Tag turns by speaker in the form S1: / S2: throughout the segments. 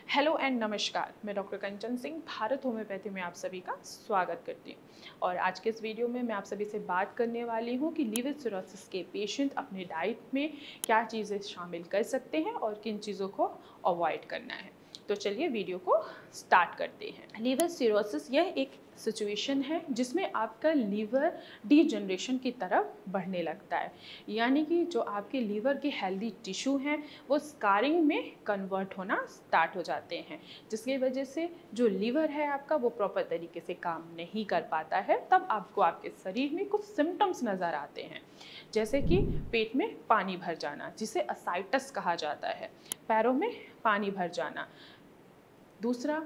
S1: Hello and नमस्कार, मैं doctor कंचन Singh Bharat homeopathy में आप सभी का स्वागत करती हूँ। और आज के इस वीडियो में मैं आप सभी से बात करने वाली हूँ कि लिवर सिरोसिस के पेशेंट अपने डाइट में क्या चीज़ें शामिल कर सकते हैं और किन चीज़ों को अवॉइड करना है। तो चलिए वीडियो को स्टार्ट करते हैं। लिवर सिरोसिस यह एक सिचुएशन है जिसमें आपका लीवर डीजनरेशन की तरफ बढ़ने लगता है, यानी कि जो आपके लीवर के हेल्दी टिश्यू हैं वो स्कारिंग में कन्वर्ट होना स्टार्ट हो जाते हैं, जिसकी वजह से जो लीवर है आपका वो प्रॉपर तरीके से काम नहीं कर पाता है। तब आपको आपके शरीर में कुछ सिम्टम्स नज़र आते हैं, जैसे कि पेट में पानी भर जाना जिसे असाइटस कहा जाता है, पैरों में पानी भर जाना, दूसरा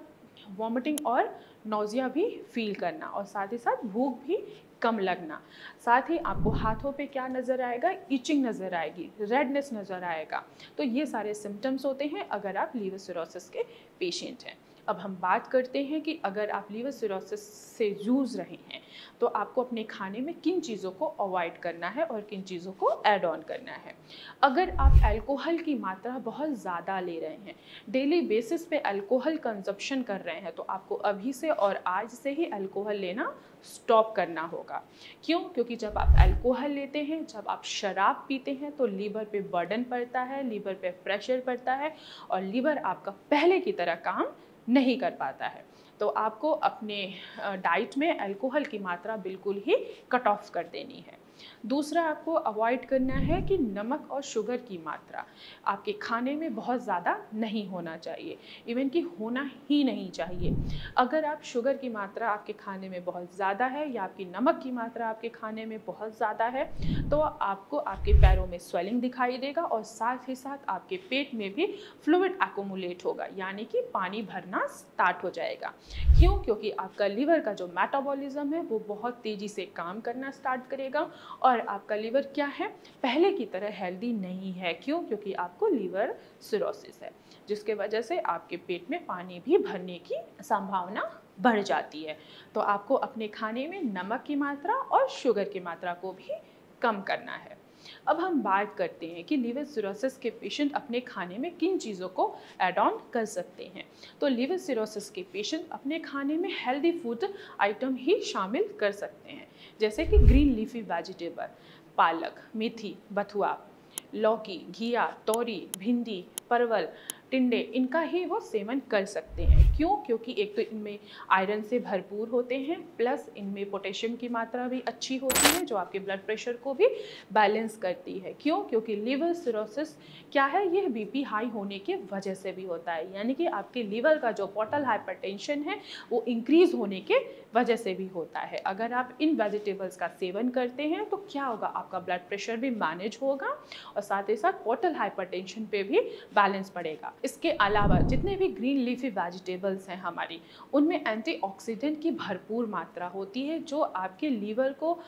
S1: वॉमिटिंग और नौजिया भी फील करना, और साथ ही साथ भूख भी कम लगना। साथ ही आपको हाथों पे क्या नज़र आएगा, इचिंग नज़र आएगी, रेडनेस नज़र आएगा। तो ये सारे सिम्टम्स होते हैं अगर आप लीवर सिरोसिस के पेशेंट हैं। अब हम बात करते हैं कि अगर आप लीवर सिरोसिस से जूझ रहे हैं तो आपको अपने खाने में किन चीज़ों को अवॉइड करना है और किन चीज़ों को ऐड ऑन करना है। अगर आप अल्कोहल की मात्रा बहुत ज़्यादा ले रहे हैं, डेली बेसिस पे अल्कोहल कंजप्शन कर रहे हैं, तो आपको अभी से और आज से ही अल्कोहल लेना स्टॉप करना होगा। क्यों? क्योंकि जब आप अल्कोहल लेते हैं, जब आप शराब पीते हैं तो लीवर पे बर्डन पड़ता है, लीवर पे प्रेशर पड़ता है और लीवर आपका पहले की तरह काम नहीं कर पाता है। तो आपको अपने डाइट में अल्कोहल की मात्रा बिल्कुल ही कट ऑफ कर देनी है। दूसरा आपको अवॉइड करना है कि नमक और शुगर की मात्रा आपके खाने में बहुत ज़्यादा नहीं होना चाहिए, इवन कि होना ही नहीं चाहिए। अगर आप शुगर की मात्रा आपके खाने में बहुत ज़्यादा है या आपकी नमक की मात्रा आपके खाने में बहुत ज़्यादा है तो आपको आपके पैरों में स्वेलिंग दिखाई देगा और साथ ही साथ आपके पेट में भी फ्लूइड एक्युमुलेट होगा, यानी कि पानी भरना स्टार्ट हो जाएगा। क्यों? क्योंकि आपका लीवर का जो मेटाबॉलिज्म है वो बहुत तेज़ी से काम करना स्टार्ट करेगा और आपका लीवर क्या है, पहले की तरह हेल्दी नहीं है। क्यों? क्योंकि आपको लीवर सिरोसिस है, जिसके वजह से आपके पेट में पानी भी भरने की संभावना बढ़ जाती है। तो आपको अपने खाने में नमक की मात्रा और शुगर की मात्रा को भी कम करना है। अब हम बात करते हैं कि लीवर सिरोसिस के पेशेंट अपने खाने में किन चीज़ों को ऐड ऑन कर सकते हैं। तो लीवर सिरोसिस के पेशेंट अपने खाने में हेल्दी फूड आइटम ही शामिल कर सकते हैं, जैसे कि ग्रीन लीफी वेजिटेबल, पालक, मेथी, बथुआ, लौकी, घिया, तोरी, भिंडी, परवल, टिंडे, इनका ही वो सेवन कर सकते हैं। क्यों? क्योंकि एक तो इनमें आयरन से भरपूर होते हैं, प्लस इनमें पोटेशियम की मात्रा भी अच्छी होती है जो आपके ब्लड प्रेशर को भी बैलेंस करती है। क्यों? क्योंकि लिवर सिरोसिस क्या है, यह बीपी हाई होने की वजह से भी होता है, यानी कि आपके लीवर का जो पोर्टल हाइपरटेंशन है वो इंक्रीज होने के वजह से भी होता है। अगर आप इन वेजिटेबल्स का सेवन करते हैं तो क्या होगा, आपका ब्लड प्रेशर भी मैनेज होगा और साथ ही साथ पोर्टल हाइपरटेंशन पे भी बैलेंस पड़ेगा। इसके अलावा जितने भी ग्रीन लीफी वेजिटेबल्स हैं हमारी, उनमें एंटीऑक्सीडेंट की भरपूर मात्रा होती है जो आपके लीवर को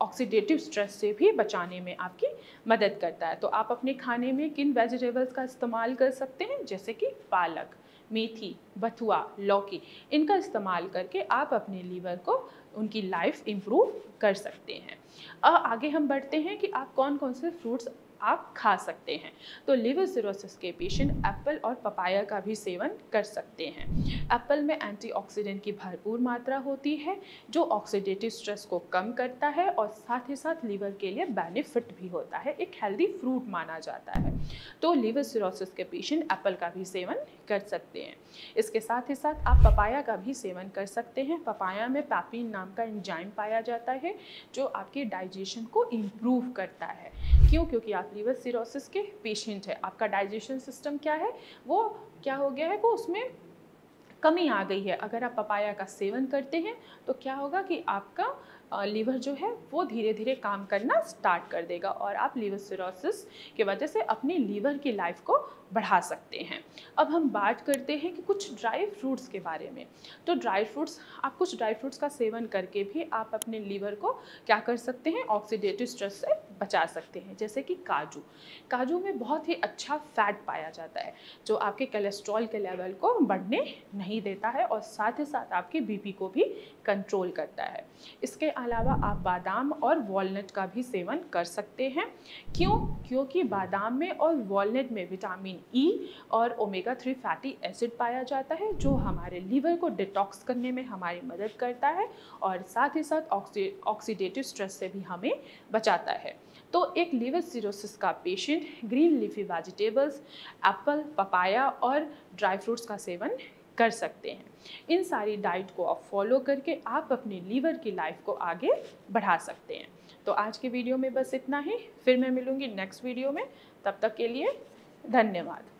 S1: ऑक्सीडेटिव स्ट्रेस से भी बचाने में आपकी मदद करता है। तो आप अपने खाने में किन वेजिटेबल्स का इस्तेमाल कर सकते हैं, जैसे कि पालक, मेथी, बथुआ, लौकी, इनका इस्तेमाल करके आप अपने लीवर को, उनकी लाइफ इम्प्रूव कर सकते हैं। आगे हम बढ़ते हैं कि आप कौन कौन से फ्रूट्स आप खा सकते हैं। तो लिवर सिरोसिस के पेशेंट एप्पल और पपाया का भी सेवन कर सकते हैं। एप्पल में एंटीऑक्सीडेंट की भरपूर मात्रा होती है जो ऑक्सीडेटिव स्ट्रेस को कम करता है और साथ ही साथ लीवर के लिए बेनिफिट भी होता है, एक हेल्दी फ्रूट माना जाता है। तो लिवर सिरोसिस के पेशेंट एप्पल का भी सेवन कर सकते हैं। इसके साथ ही साथ आप पपाया का भी सेवन कर सकते हैं। पपाया में पैपिन नाम का एंजाइम पाया जाता है जो आपके डाइजेशन को इम्प्रूव करता है। क्यों? क्योंकि आप लिवर सिरोसिस के पेशेंट है, आपका डाइजेशन सिस्टम क्या है, वो क्या हो गया है, वो उसमें कमी आ गई है। अगर आप पपाया का सेवन करते हैं तो क्या होगा कि आपका लीवर जो है वो धीरे धीरे काम करना स्टार्ट कर देगा और आप लीवर सिरोसिस की वजह से अपने लीवर की लाइफ को बढ़ा सकते हैं। अब हम बात करते हैं कि कुछ ड्राई फ्रूट्स के बारे में। तो ड्राई फ्रूट्स, आप कुछ ड्राई फ्रूट्स का सेवन करके भी आप अपने लीवर को क्या कर सकते हैं, ऑक्सीडेटिव स्ट्रेस से बचा सकते हैं। जैसे कि काजू में बहुत ही अच्छा फैट पाया जाता है जो आपके कोलेस्ट्रॉल के लेवल को बढ़ने नहीं देता है और साथ ही साथ आपके बीपी को भी कंट्रोल करता है। इसके अलावा आप बादाम और वॉलनट का भी सेवन कर सकते हैं। क्यों? क्योंकि बादाम में और वॉलनट में विटामिन ई और ओमेगा 3 फैटी एसिड पाया जाता है जो हमारे लीवर को डिटॉक्स करने में हमारी मदद करता है और साथ ही साथ ऑक्सीडेटिव स्ट्रेस से भी हमें बचाता है। तो एक लीवर सिरोसिस का patient green leafy vegetables, Apple, papaya और ड्राई फ्रूट्स का सेवन कर सकते हैं। इन सारी डाइट को आप फॉलो करके आप अपने लीवर की लाइफ को आगे बढ़ा सकते हैं। तो आज के वीडियो में बस इतना ही, फिर मैं मिलूंगी नेक्स्ट वीडियो में। तब तक के लिए धन्यवाद।